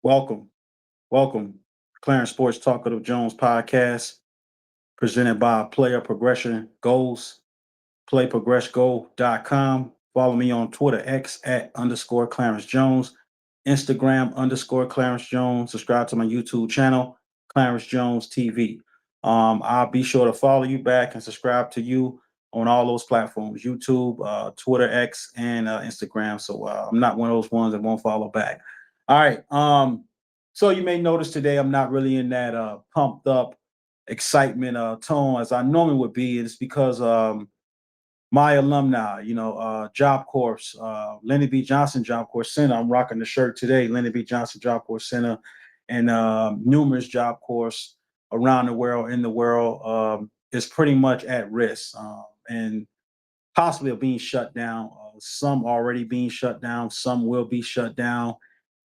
Welcome, welcome. Clarence Sports Talkative Jones podcast presented by Player Progression Goals, playprogressgo.com. Follow me on Twitter X at underscore Clarence Jones, Instagram underscore Clarence Jones. Subscribe to my YouTube channel, Clarence Jones TV. I'll be sure to follow you back and subscribe to you on all those platforms, YouTube, Twitter X, and Instagram. So I'm not one of those ones that won't follow back. All right. So you may notice today I'm not really in that pumped up excitement tone as I normally would be. It's because my alumni, Job Corps, Lenny B. Johnson Job Corps Center. I'm rocking the shirt today, Lenny B. Johnson Job Corps Center, and numerous Job Corps around the world, in the world, is pretty much at risk and possibly of being shut down. Some already being shut down, some will be shut down.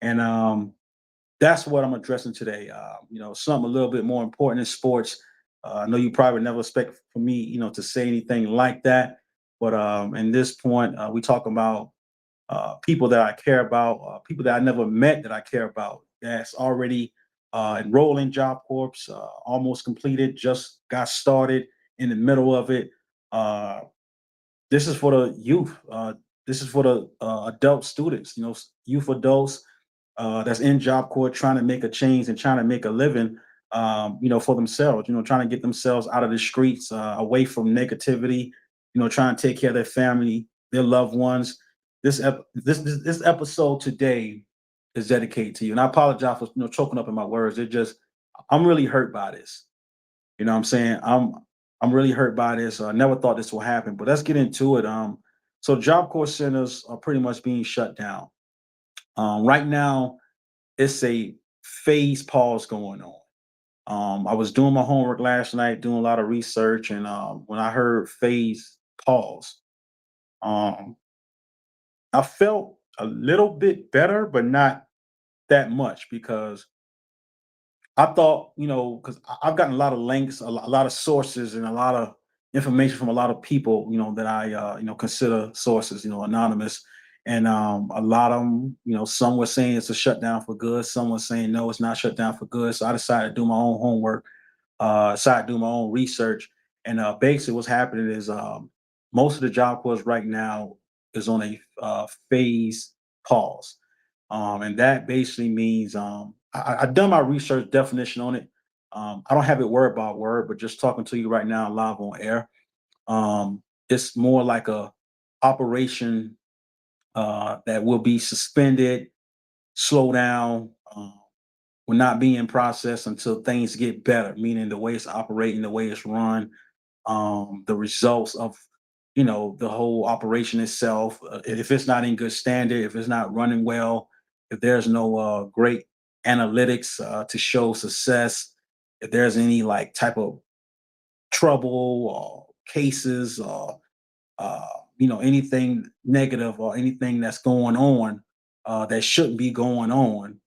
And that's what I'm addressing today. Something a little bit more important in sports. I know you probably never expect for me, to say anything like that. But in this point, we talk about people that I care about, people that I never met that I care about. That's already enrolled in Job Corps, almost completed, just got started in the middle of it. Uh, this is for the youth. This is for the adult students. Youth adults that's in Job Corps trying to make a change and trying to make a living, for themselves. Trying to get themselves out of the streets, away from negativity. Trying to take care of their family, their loved ones. This episode today is dedicated to you, and I apologize for choking up in my words. I'm really hurt by this. You know what I'm saying? I'm really hurt by this. I never thought this would happen, but let's get into it. So Job Corps centers are pretty much being shut down. Right now, it's a phase pause going on. I was doing my homework last night, doing a lot of research, and when I heard phase pause, um, I felt a little bit better, but not that much because I thought, because I've gotten a lot of links, a lot of sources, and a lot of information from a lot of people, that I, consider sources, anonymous. And a lot of them, some were saying it's a shutdown for good. Some were saying, no, it's not shut down for good. So I decided to do my own homework, decided to do my own research. And basically what's happening is most of the Job Corps right now is on a phase pause. And that basically means I've done my research definition on it. I don't have it word by word, but just talking to you right now live on air. It's more like a operation that will be suspended, slow down, will not be in process until things get better, meaning the way it's operating, the way it's run, the results of the whole operation itself. If it's not in good standard, if it's not running well, if there's no great analytics to show success, if there's any like type of trouble or cases or uh, anything negative or anything that's going on that shouldn't be going on,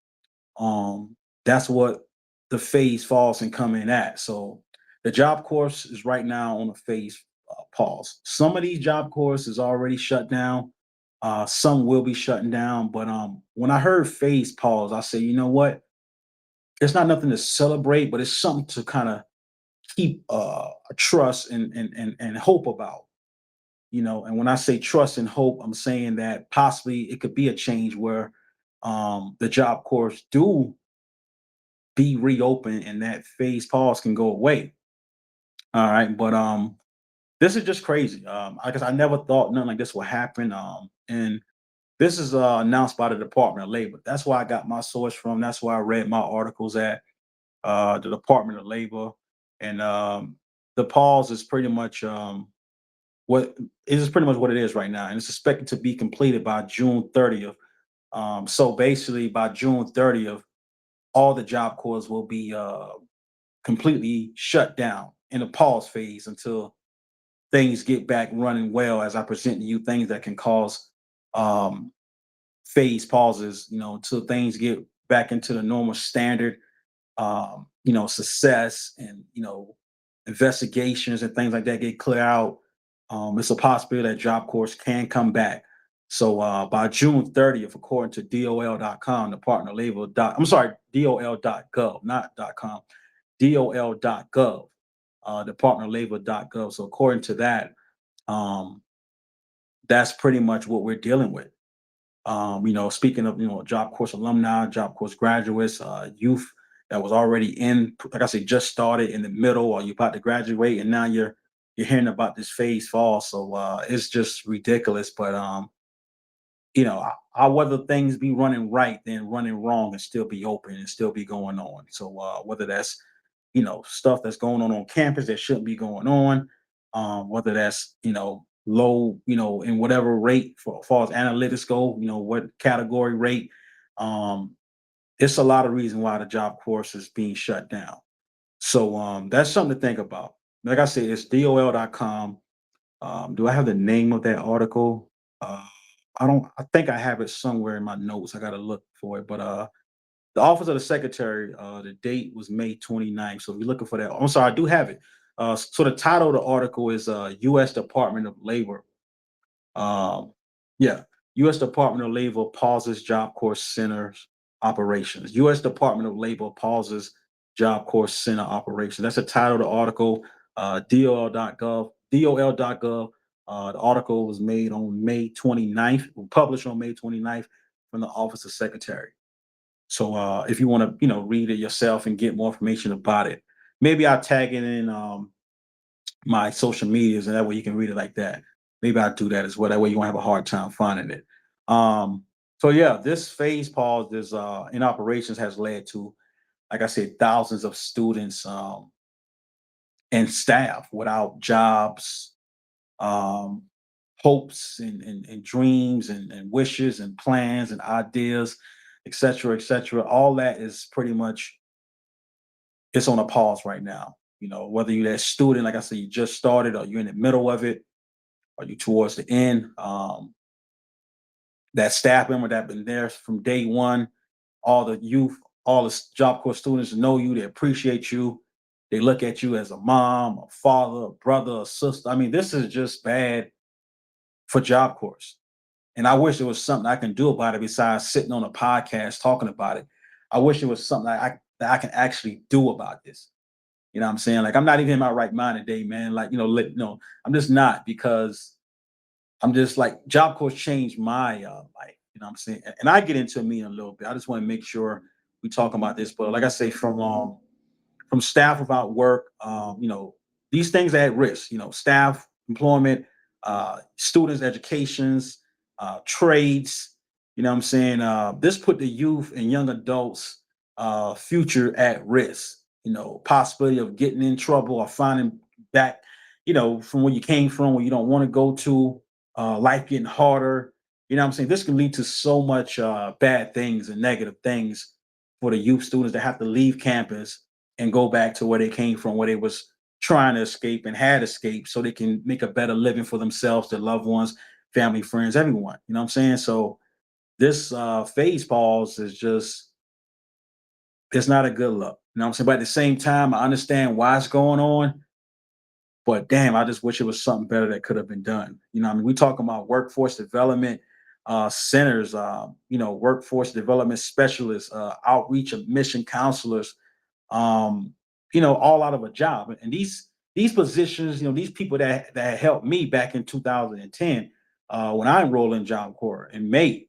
that's what the phase falls and come in at. So the Job course is right now on a phase pause. Some of these Job courses is already shut down. Some will be shutting down. But when I heard phase pause, I said, you know what? It's not nothing to celebrate, but it's something to kind of keep a trust and hope about. And when I say trust and hope, I'm saying that possibly it could be a change where the Job course do be reopened and that phase pause can go away. All right. But this is just crazy. I guess I never thought nothing like this would happen. And this is announced by the Department of Labor. That's where I got my source from. That's where I read my articles at the Department of Labor. And the pause is pretty much what is pretty much what it is right now. And it's expected to be completed by June 30th. So basically by June 30th, all the Job Corps will be completely shut down in a pause phase until things get back running well as I present to you things that can cause um, phase pauses, until things get back into the normal standard, success and, investigations and things like that get clear out. It's a possibility that Job Corps can come back. So by June 30th, according to DOL.com, Department of Labor dot I'm sorry, DOL.gov, not .com, DOL.gov, Department of Labor.gov. So according to that, um, that's pretty much what we're dealing with. Speaking of job course alumni, job course graduates, youth that was already in, like I said, just started in the middle, or you're about to graduate, and now you're hearing about this phase fall. So it's just ridiculous. But I whether things be running right than running wrong and still be open and still be going on. So whether that's stuff that's going on campus that shouldn't be going on, whether that's low, in whatever rate for as far as analytics go, what category rate. Um, it's a lot of reason why the job course is being shut down. So that's something to think about. Like I said, it's DOL.com. Do I have the name of that article? I don't. I think I have it somewhere in my notes. I got to look for it. But the office of the secretary, the date was May 29th. So if you're looking for that, I'm sorry, I do have it. So the title of the article is U.S. Department of Labor. Um, yeah, U.S. Department of Labor pauses job corps centers operations. U.S. Department of Labor pauses job corps center operations. That's the title of the article. DOL.gov. DOL.gov. The article was made on May 29th, published on May 29th from the Office of Secretary. So if you want to, read it yourself and get more information about it, maybe I'll tag it in my social medias, and that way you can read it like that. Maybe I'll do that as well. That way you won't have a hard time finding it. Um, so yeah, this phase pause this in operations has led to, like I said, thousands of students and staff without jobs, um, hopes and dreams and wishes and plans and ideas, et cetera, et cetera. All that is pretty much it's on a pause right now. Whether you're that student, like I said, you just started, or you're in the middle of it, or you towards the end. That staff member that been there from day one, all the youth, all the Job Corps students know you, they appreciate you. They look at you as a mom, a father, a brother, a sister. I mean, this is just bad for Job Corps. And I wish there was something I can do about it besides sitting on a podcast talking about it. I wish there was something that I can actually do about this. You know what I'm saying? Like, I'm not even in my right mind today, man. Like, I'm just not, because I'm just like, Job Corps changed my life. You know what I'm saying? And I get into me in a little bit. I just want to make sure we talk about this. But like I say, from staff without work, these things are at risk. Staff employment, students' educations, trades. You know what I'm saying? This put the youth and young adults' future at risk. Possibility of getting in trouble or finding back, from where you came from, where you don't want to go to, life getting harder. You know what I'm saying? This can lead to so much bad things and negative things for the youth students that have to leave campus and go back to where they came from, where they was trying to escape and had escaped, so they can make a better living for themselves, their loved ones, family, friends, everyone. You know what I'm saying? So this phase pause is just, it's not a good look. You know what I'm saying? But at the same time, I understand why it's going on. But damn, I just wish it was something better that could have been done. I mean, we talking about workforce development centers, workforce development specialists, outreach and mission counselors, um, all out of a job. And these positions, these people that helped me back in 2010, when I enrolled in Job Corps in May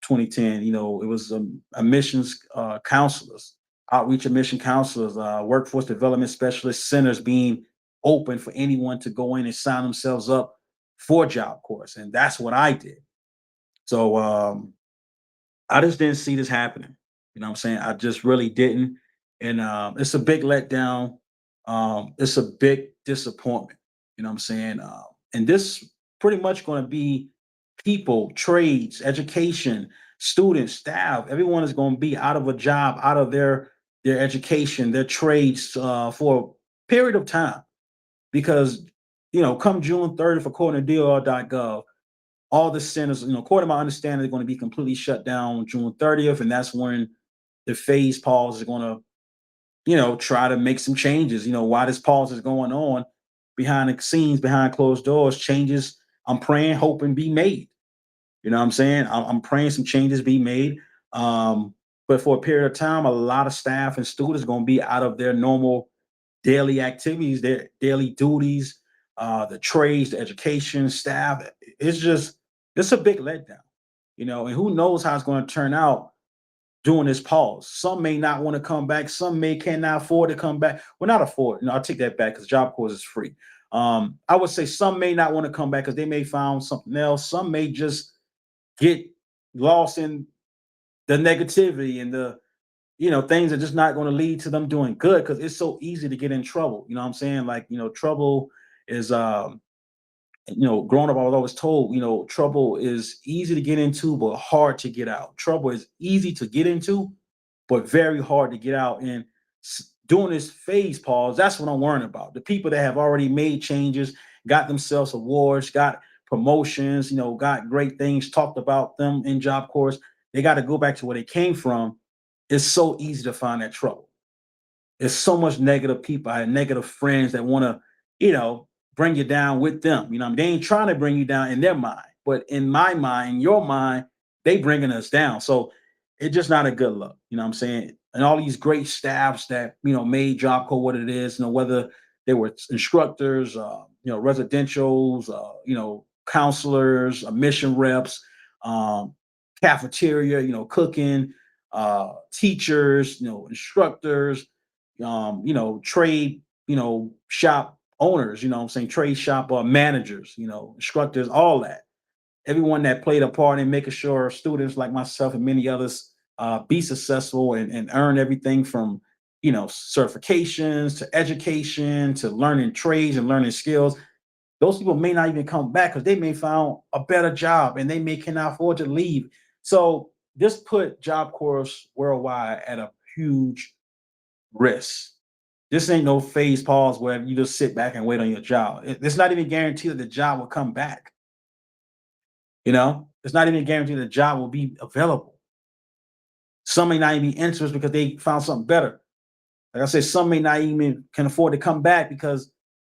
2010, it was admissions counselors, outreach admission counselors, workforce development specialist centers being open for anyone to go in and sign themselves up for Job Corps. And that's what I did. So I just didn't see this happening. You know what I'm saying? I just really didn't. And it's a big letdown. It's a big disappointment. You know what I'm saying? And this pretty much going to be people, trades, education, students, staff. Everyone is going to be out of a job, out of their education, their trades for a period of time. Because, come June 30th, according to DOL.gov, all the centers, according to my understanding, they're going to be completely shut down June 30th, and that's when the phase pause is going to, try to make some changes. Why this pause is going on behind the scenes, behind closed doors, changes I'm praying, hoping be made. You know what I'm saying? I'm praying some changes be made. Um, but for a period of time, a lot of staff and students are going to be out of their normal daily activities, their daily duties, the trades, the education, staff. It's just, it's a big letdown, and who knows how it's going to turn out during this pause. Some may not want to come back. Some may cannot afford to come back. Well, not afford. No, I'll take that back because Job Corps is free. I would say some may not want to come back because they may found something else. Some may just get lost in the negativity and the things are just not going to lead to them doing good because it's so easy to get in trouble. You know what I'm saying? Like, trouble is growing up, I was always told, trouble is easy to get into, but hard to get out. Trouble is easy to get into, but very hard to get out. And during this phase pause, that's what I'm worrying about. The people that have already made changes, got themselves awards, got promotions, got great things talked about them in Job Corps. They got to go back to where they came from. It's so easy to find that trouble. There's so much negative people. I had negative friends that want to, bring you down with them. They ain't trying to bring you down in their mind, but in my mind, in your mind, they bringing us down. So it's just not a good look. You know what I'm saying? And all these great staffs that made Job Corps what it is. Whether they were instructors, residentials, counselors, mission reps, um, cafeteria, cooking, teachers, instructors, trade, shop owners, I'm saying trade shop managers, instructors, all that. Everyone that played a part in making sure students like myself and many others be successful and earn everything from, certifications to education to learning trades and learning skills. Those people may not even come back because they may found a better job and they may cannot afford to leave. So this put Job Corps worldwide at a huge risk. This ain't no phase pause where you just sit back and wait on your job. It's not even guaranteed that the job will come back. It's not even guaranteed the job will be available. Some may not even be interested because they found something better. Like I said, some may not even can afford to come back because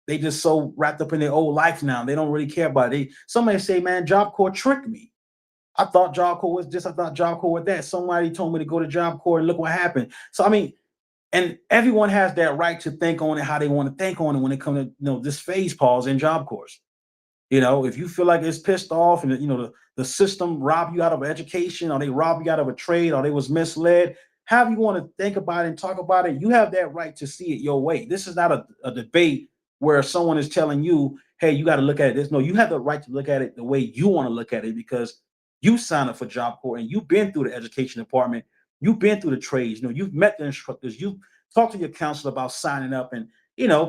they just so wrapped up in their old life now. They don't really care about it. Some may say, man, Job Corps tricked me. I thought Job Corps was this, I thought Job Corps was that. Somebody told me to go to Job Corps and look what happened. So I mean, and everyone has that right to think on it how they want to think on it when it comes to this phase pause in Job Corps. If you feel like it's pissed off and the system robbed you out of education or they robbed you out of a trade or they was misled, however you want to think about it and talk about it, you have that right to see it your way. This is not a debate where someone is telling you, hey, you got to look at this. No, you have the right to look at it the way you want to look at it because you signed up for Job Corps and you've been through the education department. You've been through the trades. You've met the instructors. You've talked to your counselor about signing up and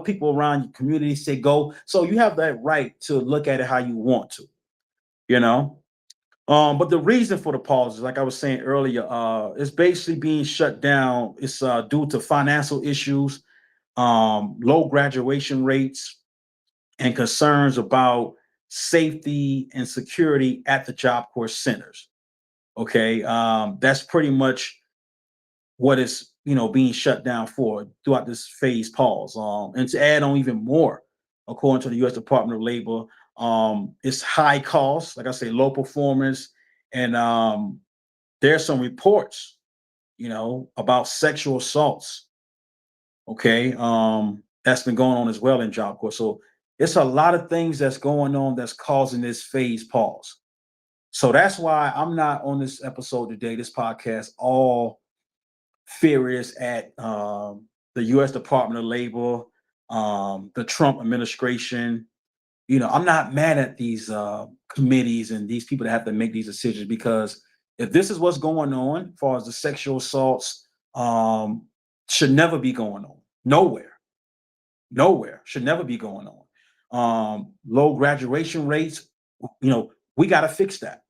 people around your community say go. So you have that right to look at it how you want to, you know. But the reason for the pause is, like I was saying earlier, it's basically being shut down. It's due to financial issues, low graduation rates, and concerns about safety and security at the Job Corps centers. Okay, that's pretty much what is being shut down for throughout this phase pause. And to add on even more, according to the U.S. Department of Labor, it's high cost, like I say, low performance, and there's some reports, about sexual assaults. Okay, that's been going on as well in Job Corps. So it's a lot of things that's going on that's causing this phase pause. So that's why I'm not on this episode today, this podcast, all furious at the U.S. Department of Labor, the Trump administration. I'm not mad at these committees and these people that have to make these decisions because if this is what's going on, as far as the sexual assaults, should never be going on. Nowhere should never be going on. Low graduation rates, we got to fix that.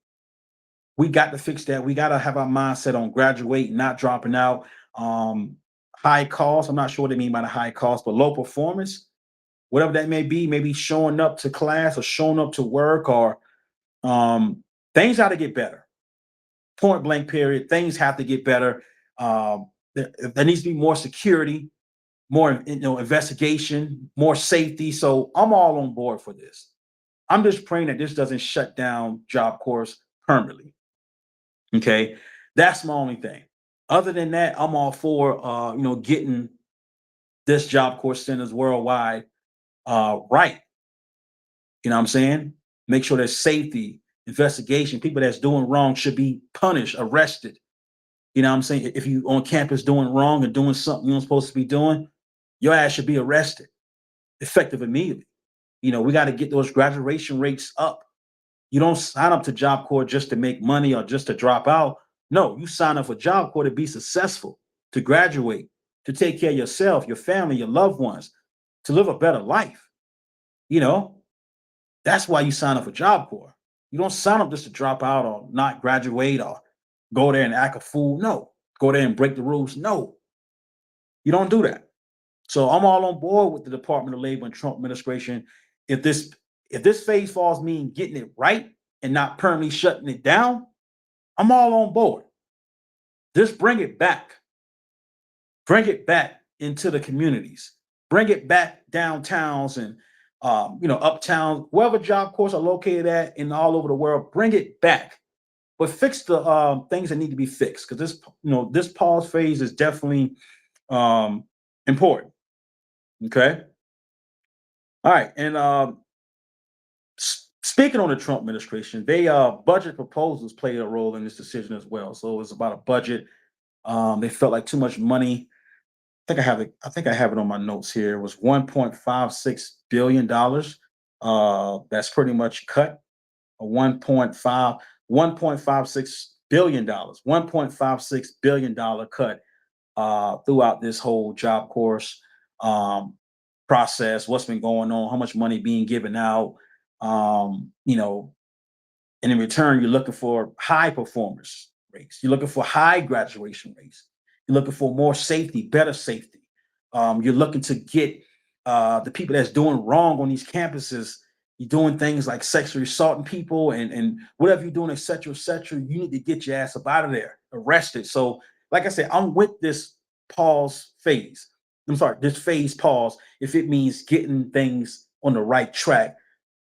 We got to fix that. We got to have our mindset on graduate, not dropping out. Um, High cost. I'm not sure what they mean by the high cost, but low performance, whatever that may be, maybe showing up to class or showing up to work or things got to get better. Point blank period. Things have to get better. There needs to be more security, more investigation, more safety. So I'm all on board for this. I'm just praying that this doesn't shut down Job Corps permanently. Okay, that's my only thing. Other than that, I'm all for getting this Job Corps centers worldwide right. You know what I'm saying? Make sure there's safety, investigation. People that's doing wrong should be punished, arrested. You know what I'm saying? If you on campus doing wrong and doing something you're not supposed to be doing, your ass should be arrested, effective immediately. We got to get those graduation rates up. You don't sign up to Job Corps just to make money or just to drop out. No, you sign up for Job Corps to be successful, to graduate, to take care of yourself, your family, your loved ones, to live a better life. You know, that's why you sign up for Job Corps. You don't sign up just to drop out or not graduate or go there and act a fool. No, go there and break the rules. No, you don't do that. So I'm all on board with the Department of Labor and Trump administration. If this phase falls mean getting it right and not permanently shutting it down, I'm all on board. Just bring it back. Bring it back into the communities. Bring it back downtowns and uptown, wherever Job Corps are located at and all over the world. Bring it back, but fix the things that need to be fixed because this pause phase is definitely important. Okay. All right. And speaking on the Trump administration, they budget proposals played a role in this decision as well. So it's about a budget. They felt like too much money. I think I have it on my notes here. It was $1.56 billion. That's pretty much cut. A 1.56 billion dollars, $1.56 billion cut throughout this whole Job Course um, process. What's been going on? How much money being given out? Um, you know, and in return, you're looking for high performance rates. You're looking for high graduation rates. You're looking for more safety, better safety. You're looking to get the people that's doing wrong on these campuses. You're doing things like sexually assaulting people and whatever you're doing, et cetera, et cetera. You need to get your ass up out of there, arrested. So, like I said, I'm with this pause phase. I'm sorry, this phase pause if it means getting things on the right track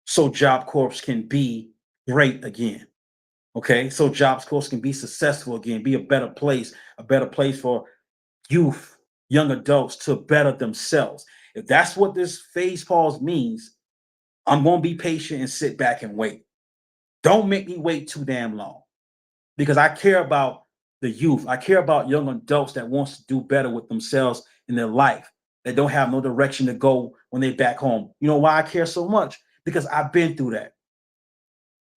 so Job Corps can be great again. Okay, so Jobs Corps can be successful again, be a better place for youth, young adults to better themselves. If that's what this phase pause means, I'm going to be patient and sit back and wait. Don't make me wait too damn long because I care about the youth. I care about young adults that wants to do better with themselves in their life, that don't have no direction to go when they're back home. You know why I care so much? Because I've been through that.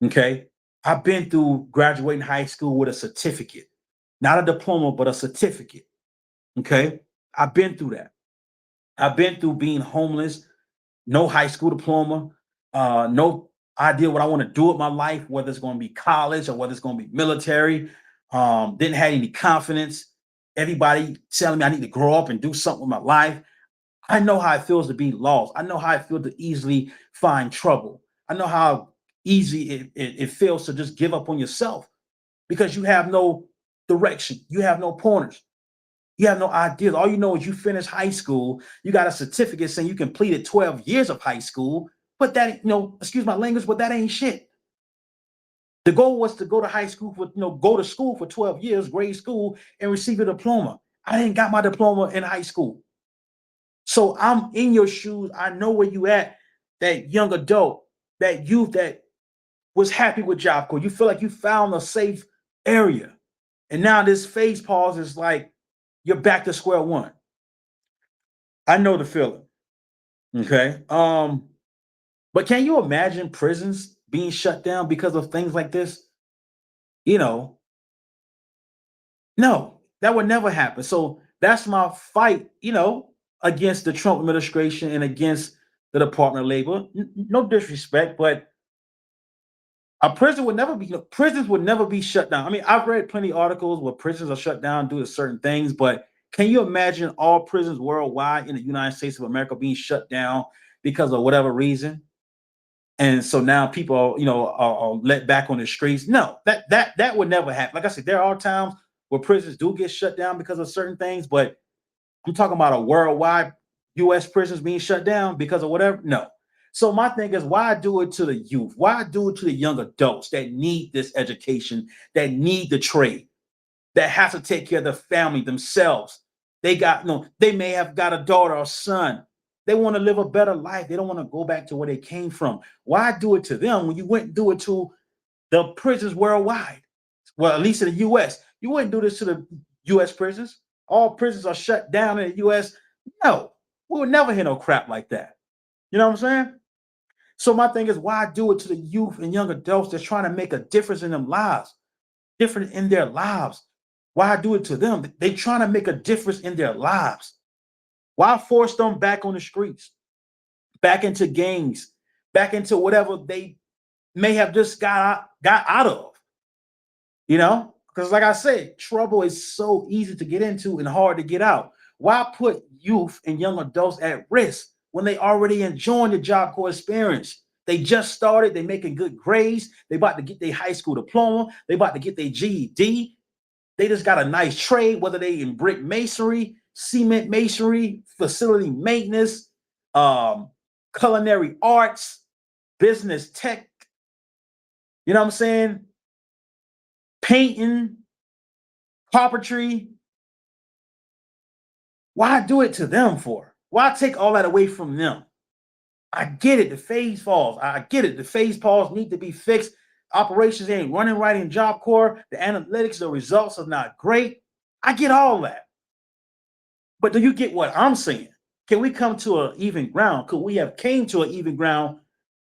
Okay. I've been through graduating high school with a certificate, not a diploma, but a certificate. Okay. I've been through that. I've been through being homeless, no high school diploma, no idea what I want to do with my life, whether it's going to be college or whether it's going to be military. Didn't have any confidence. Everybody telling me I need to grow up and do something with my life. I know how it feels to be lost. I know how it feels to easily find trouble. I know how easy it feels to just give up on yourself because you have no direction. You have no pointers. You have no ideas. All you know is you finished high school. You got a certificate saying you completed 12 years of high school, but that, excuse my language, but that ain't shit. The goal was to go to high school go to school for 12 years, grade school, and receive a diploma. I didn't got my diploma in high school. So I'm in your shoes. I know where you at, that young adult, that youth that was happy with Job Corps. You feel like you found a safe area. And now this phase pause is like you're back to square one. I know the feeling. Okay. But can you imagine prisons being shut down because of things like this? You know, no, that would never happen. So that's my fight, against the Trump administration and against the Department of Labor. No disrespect, but a prison would never be prisons would never be shut down. I mean, I've read plenty of articles where prisons are shut down due to certain things, but can you imagine all prisons worldwide in the United States of America being shut down because of whatever reason? And so now people are, are let back on the streets. No, that would never happen. Like I said, there are times where prisons do get shut down because of certain things, but I'm talking about a worldwide U.S. prisons being shut down because of whatever. No, So my thing is, why do it to the youth? Why do it to the young adults that need this education, that need the trade, that have to take care of their family themselves? They got no, they may have got a daughter or son. They want to live a better life. They don't want to go back to where they came from. Why do it to them when you went and do it to the prisons worldwide? Well, at least in the US. You wouldn't do this to the US prisons. All prisons are shut down in the US. No, we would never hear no crap like that. You know what I'm saying? So my thing is, why do it to the youth and young adults that's trying to make a difference in them lives, different in their lives? Why do it to them? They trying to make a difference in their lives. Why force them back on the streets, back into gangs, back into whatever they may have just got out of? You know, because like I said, trouble is so easy to get into and hard to get out. Why put youth and young adults at risk when they already enjoying the Job Corps experience? They just started, they making good grades, they about to get their high school diploma, they about to get their GED, they just got a nice trade, whether they in brick masonry, cement masonry, facility maintenance, um, culinary arts, business tech, you know what I'm saying? Painting, carpentry. Why do it to them for? Why take all that away from them? I get it. The phase falls. I get it. The phase falls need to be fixed. Operations ain't running right in Job Corps. The analytics, the results are not great. I get all that. But do you get what I'm saying? Can we come to an even ground? Could we have came to an even ground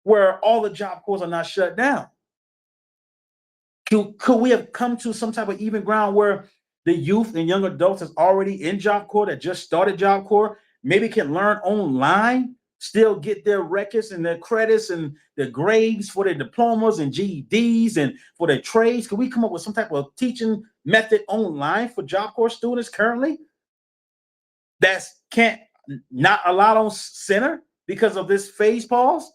where all the Job Corps are not shut down? Could we have come to some type of even ground where the youth and young adults that's already in Job Corps, that just started Job Corps, maybe can learn online, still get their records and their credits and their grades for their diplomas and GEDs and for their trades? Could we come up with some type of teaching method online for Job Corps students currently that's can't not allowed on center because of this phase pause?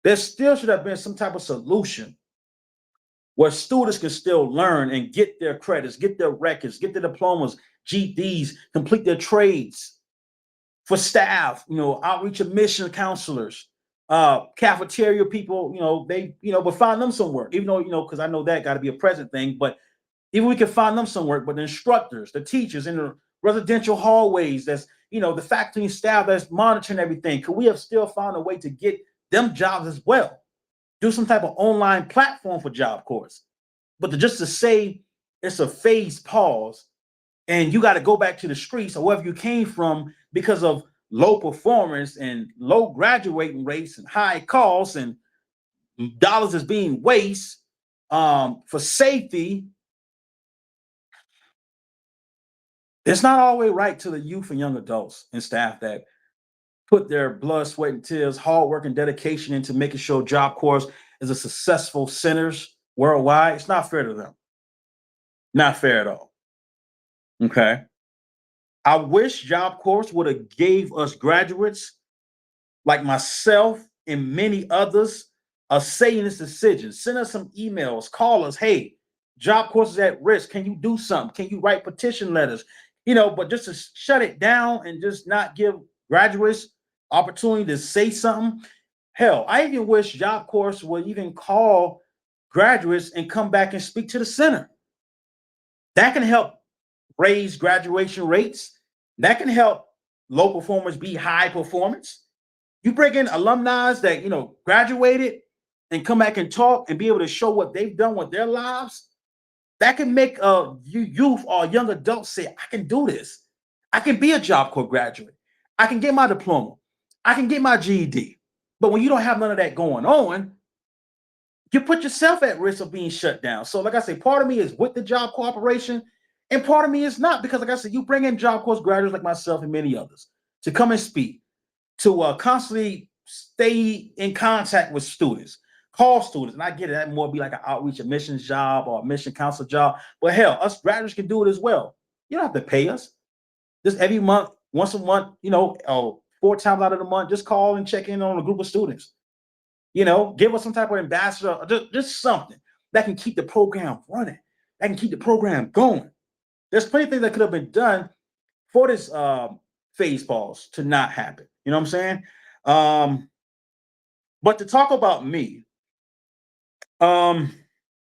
There still should have been some type of solution where students can still learn and get their credits, get their records, get their diplomas, GDs, complete their trades. For staff, outreach admission counselors, cafeteria people, but find them some work, even though, because I know that got to be a present thing, but even we can find them some work, but the instructors, the teachers in the residential hallways, that's, the faculty and staff that's monitoring everything, could we have still found a way to get them jobs as well? Do some type of online platform for Job Corps. But just to say it's a phase pause and you got to go back to the streets or wherever you came from because of low performance and low graduating rates and high costs and dollars is being waste for safety. It's not always right to the youth and young adults and staff that put their blood, sweat, and tears, hard work, and dedication into making sure Job Corps is a successful centers worldwide. It's not fair to them. Not fair at all. Okay. I wish Job Corps would have gave us graduates like myself and many others a say in this decision. Send us some emails, call us. Hey, Job Corps is at risk. Can you do something? Can you write petition letters? But just to shut it down and just not give graduates opportunity to say something. Hell, I even wish Job Corps would even call graduates and come back and speak to the center. That can help raise graduation rates. That can help low performers be high performance. You bring in alumni that graduated and come back and talk and be able to show what they've done with their lives. That can make a youth or a young adult say, I can do this. I can be a Job Corps graduate. I can get my diploma. I can get my GED. But when you don't have none of that going on, you put yourself at risk of being shut down. So, like I say, part of me is with the Job Corporation, and part of me is not, because, like I said, you bring in Job Corps graduates like myself and many others to come and speak, to constantly stay in contact with students, call students. And I get it, that more be like an outreach admissions job or a mission counselor job. But hell, us graduates can do it as well. You don't have to pay us. Just every month, once a month, 4 times out of the month, just call and check in on a group of students. Give us some type of ambassador, just something that can keep the program running, that can keep the program going. There's plenty of things that could have been done for this phase pause to not happen. You know what I'm saying? But to talk about me, um,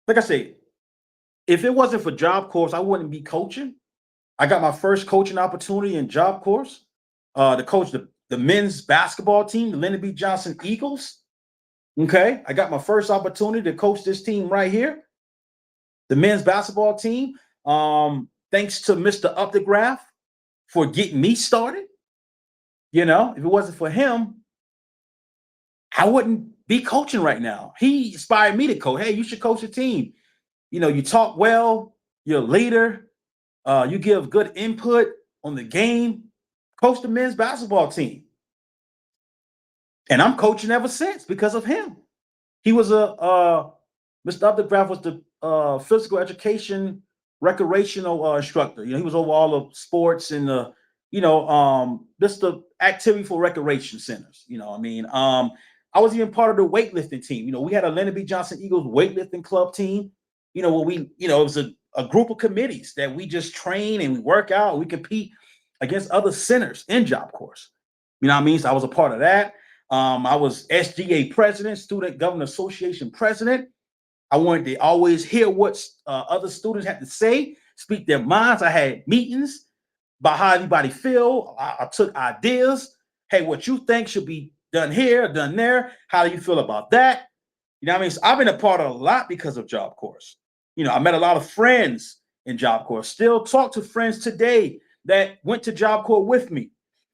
like I say, if it wasn't for Job Corps, I wouldn't be coaching. I got my first coaching opportunity in Job Corps to coach the men's basketball team, the Lyndon B. Johnson Eagles. Okay, I got my first opportunity to coach this team right here, the men's basketball team. Thanks to Mr. Updegraff for getting me started. You know, if it wasn't for him, I wouldn't be coaching right now. He inspired me to coach. Hey, you should coach a team. You know, you talk well, you're a leader, you give good input on the game. Coach the men's basketball team. And I'm coaching ever since because of him. He was Mr. Updegraff was the physical education recreational instructor. You know, he was over all the sports and the, just the activity for recreation centers. You know, what I mean, I was even part of the weightlifting team. You know, we had a Lyndon B. Johnson Eagles weightlifting club team. You know, where it was a group of committees that we just train and we work out. We compete against other centers in Job Corps. You know what I mean? So I was a part of that. I was SGA president, Student Government Association president. I wanted to always hear what other students had to say, speak their minds. I had meetings about how everybody feel. I took ideas. Hey, what you think should be done here, done there. How do you feel about that? You know what I mean? So I've been a part of a lot because of Job Corps. You know, I met a lot of friends in Job Corps. Still talk to friends today that went to Job Corps with me.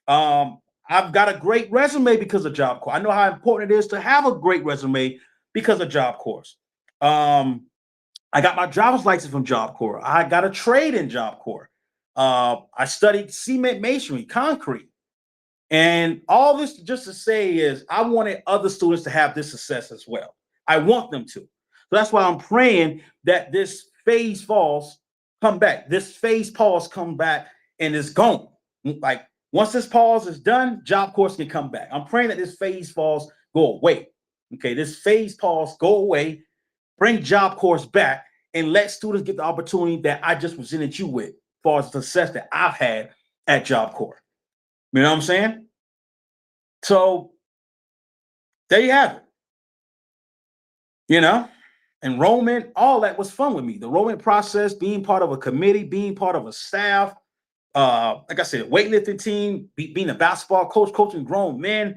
I've got a great resume because of Job Corps. I know how important it is to have a great resume because of Job Corps. I got my driver's license from Job Corps. I got a trade in Job Corps. I studied cement masonry, concrete. And all this just to say is I wanted other students to have this success as well. I want them to. So that's why I'm praying that this phase falls come back. This phase pause come back and it's gone. Like once this pause is done, Job Corps can come back. I'm praying that this phase pause go away. Okay, this phase pause go away, bring Job Corps back, and let students get the opportunity that I just presented you with, as far as the success that I've had at Job Corps. You know what I'm saying? So there you have it. You know, enrollment, all that was fun with me. The enrollment process, being part of a committee, being part of a staff, like I said, weightlifting team, being a basketball coach, coaching grown men,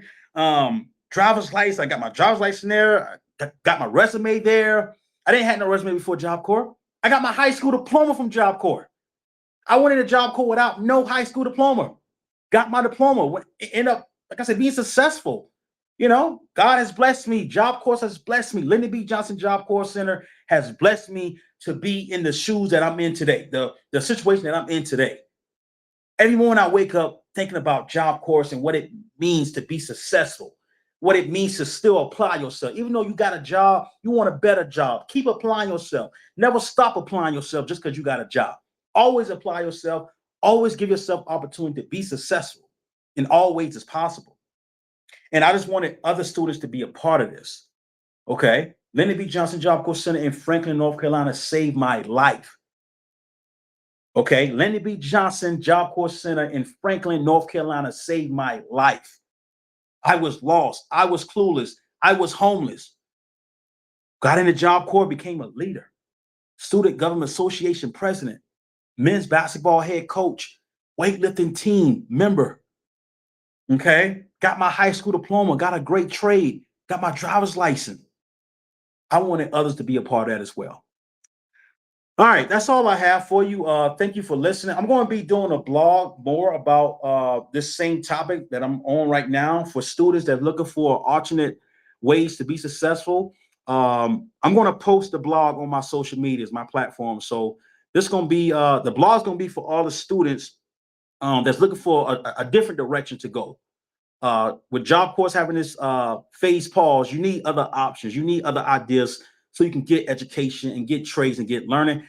driver's license. I got my driver's license there. I got my resume there. I didn't have no resume before Job Corps. I got my high school diploma from Job Corps. I went into Job Corps without no high school diploma. Got my diploma. End up, like I said, being successful. You know, God has blessed me. Job Corps has blessed me. Lyndon B. Johnson Job Corps Center has blessed me to be in the shoes that I'm in today, the situation that I'm in today. Every morning I wake up thinking about Job Corps and what it means to be successful, what it means to still apply yourself. Even though you got a job, you want a better job. Keep applying yourself. Never stop applying yourself just because you got a job. Always apply yourself. Always give yourself opportunity to be successful in all ways as possible. And I just wanted other students to be a part of this. Okay. Lyndon B. Johnson Job Corps Center in Franklin, North Carolina saved my life. Okay. Lyndon B. Johnson Job Corps Center in Franklin, North Carolina saved my life. I was lost. I was clueless. I was homeless. Got into Job Corps, became a leader, Student Government Association president, men's basketball head coach, weightlifting team member. Okay. Got my high school diploma, got a great trade, got my driver's license. I wanted others to be a part of that as well. All right, that's all I have for you. Thank you for listening. I'm going to be doing a blog more about this same topic that I'm on right now for students that are looking for alternate ways to be successful. I'm going to post the blog on my social medias, my platform. So this is going to be the blog is going to be for all the students that's looking for a different direction to go. With Job Corps having this phase pause, you need other options. You need other ideas so you can get education and get trades and get learning.